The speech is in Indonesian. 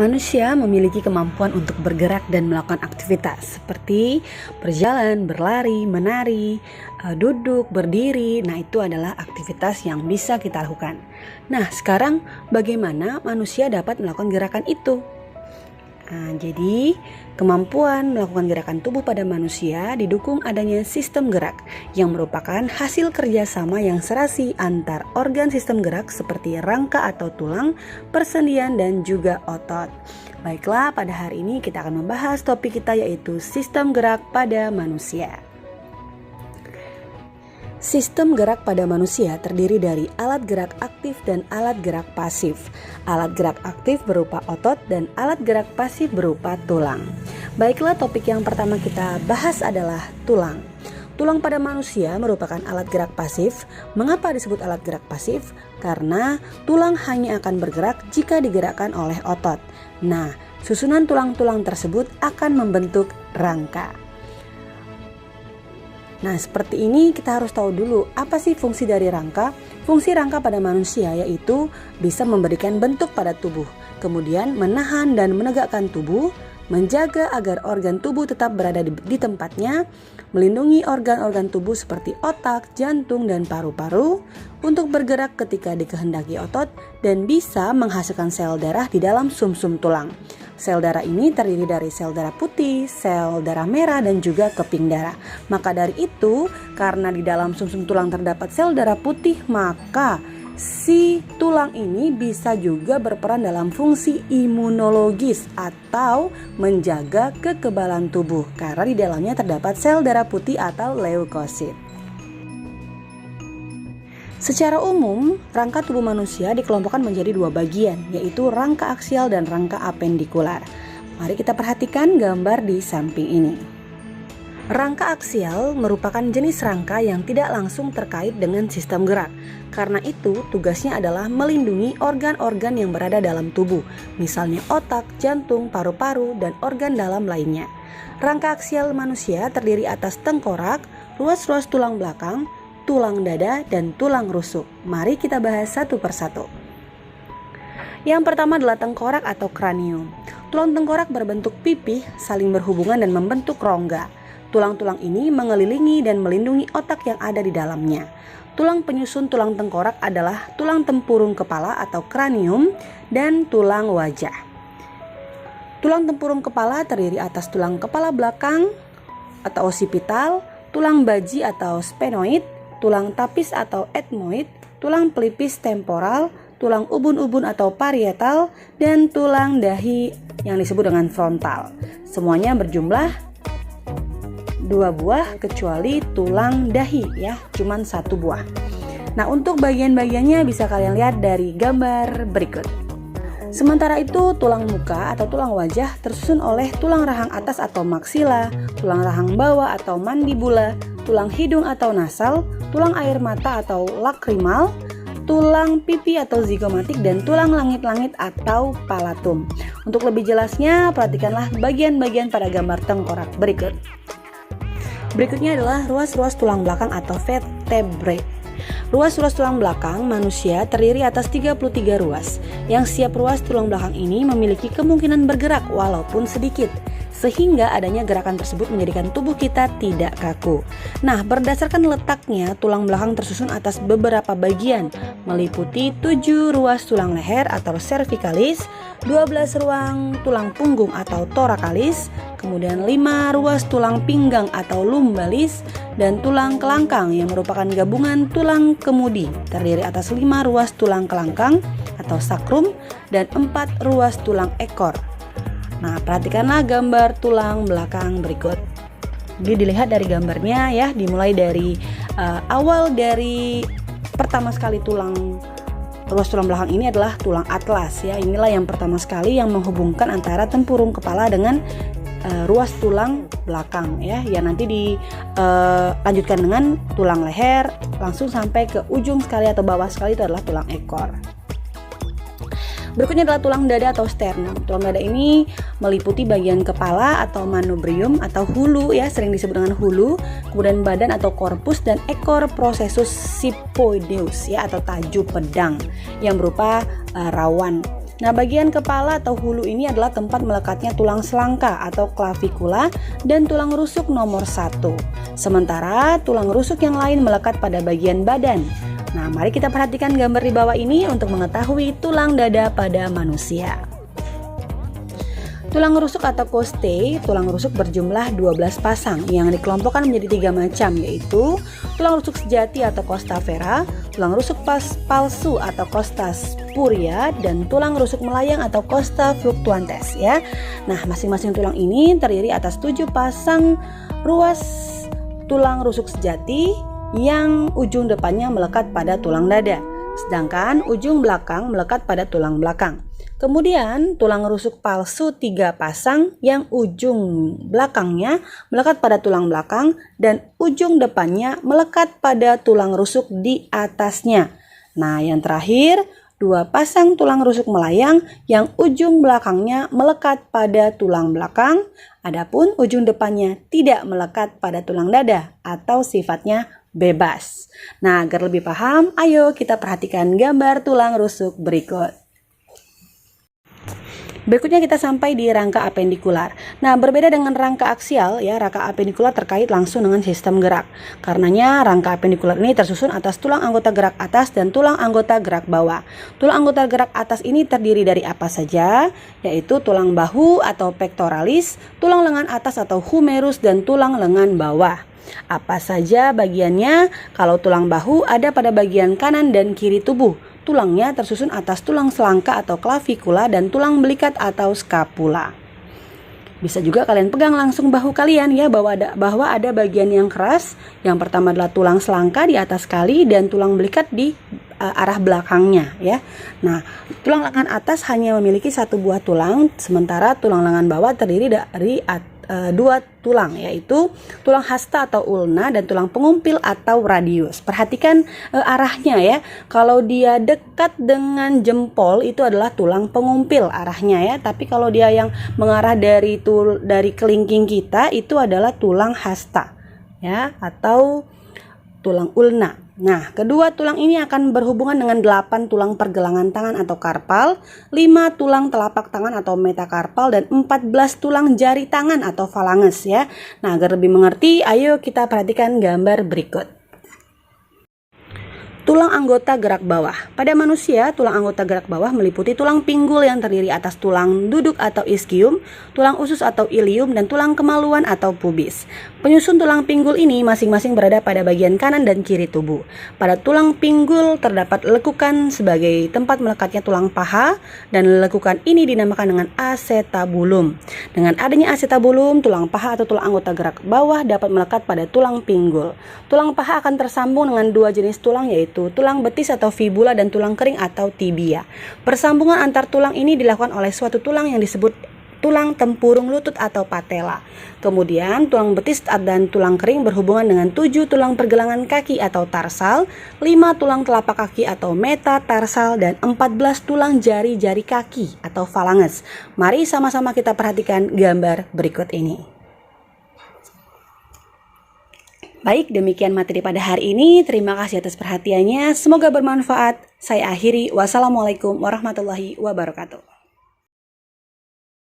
Manusia memiliki kemampuan untuk bergerak dan melakukan aktivitas seperti berjalan, berlari, menari, duduk, berdiri. Nah, itu adalah aktivitas yang bisa kita lakukan. Nah, sekarang bagaimana manusia dapat melakukan gerakan itu? Nah, jadi kemampuan melakukan gerakan tubuh pada manusia didukung adanya sistem gerak yang merupakan hasil kerjasama yang serasi antar organ sistem gerak seperti rangka atau tulang, persendian, dan juga otot. Baiklah, pada hari ini kita akan membahas topik kita yaitu sistem gerak pada manusia. Sistem gerak pada manusia terdiri dari alat gerak aktif dan alat gerak pasif. Alat gerak aktif berupa otot dan alat gerak pasif berupa tulang. Baiklah, topik yang pertama kita bahas adalah tulang. Tulang pada manusia merupakan alat gerak pasif. Mengapa disebut alat gerak pasif? Karena tulang hanya akan bergerak jika digerakkan oleh otot. Nah, susunan tulang-tulang tersebut akan membentuk rangka. Nah, seperti ini kita harus tahu dulu apa sih fungsi dari rangka. Fungsi rangka pada manusia yaitu bisa memberikan bentuk pada tubuh, kemudian menahan dan menegakkan tubuh, menjaga agar organ tubuh tetap berada di tempatnya, melindungi organ-organ tubuh seperti otak, jantung, dan paru-paru untuk bergerak ketika dikehendaki otot, dan bisa menghasilkan sel darah di dalam sumsum tulang. Sel darah ini terdiri dari sel darah putih, sel darah merah, dan juga keping darah. Maka dari itu, karena di dalam sumsum tulang terdapat sel darah putih, maka si tulang ini bisa juga berperan dalam fungsi imunologis atau menjaga kekebalan tubuh karena di dalamnya terdapat sel darah putih atau leukosit. Secara umum, rangka tubuh manusia dikelompokkan menjadi dua bagian, yaitu rangka aksial dan rangka apendikular. Mari kita perhatikan gambar di samping ini. Rangka aksial merupakan jenis rangka yang tidak langsung terkait dengan sistem gerak. Karena itu, tugasnya adalah melindungi organ-organ yang berada dalam tubuh, misalnya otak, jantung, paru-paru, dan organ dalam lainnya. Rangka aksial manusia terdiri atas tengkorak, ruas-ruas tulang belakang, tulang dada, dan tulang rusuk. Mari kita bahas satu persatu. Yang pertama adalah tengkorak atau kranium. Tulang tengkorak berbentuk pipih, saling berhubungan dan membentuk rongga. Tulang-tulang ini mengelilingi dan melindungi otak yang ada di dalamnya. Tulang penyusun tulang tengkorak adalah tulang tempurung kepala atau kranium dan tulang wajah. Tulang tempurung kepala terdiri atas tulang kepala belakang atau occipital, tulang baji atau sphenoid, tulang tapis atau ethmoid, tulang pelipis temporal, tulang ubun-ubun atau parietal, dan tulang dahi yang disebut dengan frontal. Semuanya berjumlah 2 buah kecuali tulang dahi ya, cuman 1 buah. Nah, untuk bagian-bagiannya bisa kalian lihat dari gambar berikut. Sementara itu, tulang muka atau tulang wajah tersusun oleh tulang rahang atas atau maksila, tulang rahang bawah atau mandibula, tulang hidung atau nasal, tulang air mata atau lakrimal, tulang pipi atau zigomatik, dan tulang langit-langit atau palatum. Untuk lebih jelasnya, perhatikanlah bagian-bagian pada gambar tengkorak berikut. Berikutnya adalah ruas-ruas tulang belakang atau vertebrae. Ruas-ruas tulang belakang manusia terdiri atas 33 ruas, yang setiap ruas tulang belakang ini memiliki kemungkinan bergerak walaupun sedikit, sehingga adanya gerakan tersebut menjadikan tubuh kita tidak kaku. Nah, berdasarkan letaknya, tulang belakang tersusun atas beberapa bagian, meliputi 7 ruas tulang leher atau cervicalis, 12 ruang tulang punggung atau thoracalis, kemudian 5 ruas tulang pinggang atau lumbalis, dan tulang kelangkang yang merupakan gabungan tulang kemudi, terdiri atas 5 ruas tulang kelangkang atau sacrum, dan 4 ruas tulang ekor. Nah, perhatikanlah gambar tulang belakang berikut. Jadi dilihat dari gambarnya ya, dimulai dari awal dari pertama sekali ruas tulang belakang ini adalah tulang atlas ya. Inilah yang pertama sekali yang menghubungkan antara tempurung kepala dengan ruas tulang belakang ya, yang nanti dilanjutkan dengan tulang leher langsung sampai ke ujung sekali atau bawah sekali itu adalah tulang ekor. Berikutnya adalah tulang dada atau sternum. Tulang dada ini meliputi bagian kepala atau manubrium atau hulu ya, sering disebut dengan hulu, kemudian badan atau korpus, dan ekor processus siphoideus ya atau tajuk pedang yang berupa rawan. Nah, bagian kepala atau hulu ini adalah tempat melekatnya tulang selangka atau clavikula dan tulang rusuk nomor 1. Sementara tulang rusuk yang lain melekat pada bagian badan. Nah, mari kita perhatikan gambar di bawah ini untuk mengetahui tulang dada pada manusia. Tulang rusuk atau costae, tulang rusuk berjumlah 12 pasang yang dikelompokkan menjadi 3 macam, yaitu tulang rusuk sejati atau costa vera, tulang rusuk palsu atau costa spuria, dan tulang rusuk melayang atau costa fluctuantes ya. Nah, masing-masing tulang ini terdiri atas 7 pasang ruas tulang rusuk sejati yang ujung depannya melekat pada tulang dada, sedangkan ujung belakang melekat pada tulang belakang. Kemudian tulang rusuk palsu 3 pasang yang ujung belakangnya melekat pada tulang belakang dan ujung depannya melekat pada tulang rusuk di atasnya. Nah, yang terakhir 2 pasang tulang rusuk melayang yang ujung belakangnya melekat pada tulang belakang, adapun ujung depannya tidak melekat pada tulang dada atau sifatnya bebas. Nah, agar lebih paham, ayo kita perhatikan gambar tulang rusuk berikut. Berikutnya kita sampai di rangka apendikular. Nah, berbeda dengan rangka aksial ya, rangka apendikular terkait langsung dengan sistem gerak. Karenanya rangka apendikular ini tersusun atas tulang anggota gerak atas dan tulang anggota gerak bawah. Tulang anggota gerak atas ini terdiri dari apa saja? Yaitu tulang bahu atau pectoralis, tulang lengan atas atau humerus, dan tulang lengan bawah. Apa saja bagiannya? Kalau tulang bahu ada pada bagian kanan dan kiri tubuh. Tulangnya tersusun atas tulang selangka atau clavikula dan tulang belikat atau scapula. Bisa juga kalian pegang langsung bahu kalian ya, bahwa ada bagian yang keras. Yang pertama adalah tulang selangka di atas kali dan tulang belikat di arah belakangnya ya. Nah, tulang lengan atas hanya memiliki 1 buah tulang, sementara tulang lengan bawah terdiri dari 2 tulang, yaitu tulang hasta atau ulna dan tulang pengumpil atau radius. Perhatikan arahnya ya. Kalau dia dekat dengan jempol itu adalah tulang pengumpil arahnya ya. Tapi kalau dia yang mengarah dari kelingking kita itu adalah tulang hasta ya, atau tulang ulna. Nah, kedua tulang ini akan berhubungan dengan 8 tulang pergelangan tangan atau karpal, 5 tulang telapak tangan atau metakarpal, dan 14 tulang jari tangan atau falanges ya. Nah, agar lebih mengerti, ayo kita perhatikan gambar berikut. Tulang anggota gerak bawah. Pada manusia, tulang anggota gerak bawah meliputi tulang pinggul yang terdiri atas tulang duduk atau ischium, tulang usus atau ilium, dan tulang kemaluan atau pubis. Penyusun tulang pinggul ini masing-masing berada pada bagian kanan dan kiri tubuh. Pada tulang pinggul terdapat lekukan sebagai tempat melekatnya tulang paha, dan lekukan ini dinamakan dengan acetabulum. Dengan adanya acetabulum, tulang paha atau tulang anggota gerak bawah dapat melekat pada tulang pinggul. Tulang paha akan tersambung dengan 2 jenis tulang, yaitu tulang betis atau fibula dan tulang kering atau tibia. Persambungan antar tulang ini dilakukan oleh suatu tulang yang disebut tulang tempurung lutut atau patella. Kemudian tulang betis dan tulang kering berhubungan dengan 7 tulang pergelangan kaki atau tarsal, 5 tulang telapak kaki atau metatarsal, dan 14 tulang jari-jari kaki atau falanges. Mari sama-sama kita perhatikan gambar berikut ini. Baik, demikian materi pada hari ini. Terima kasih atas perhatiannya. Semoga bermanfaat. Saya akhiri. Wassalamualaikum warahmatullahi wabarakatuh.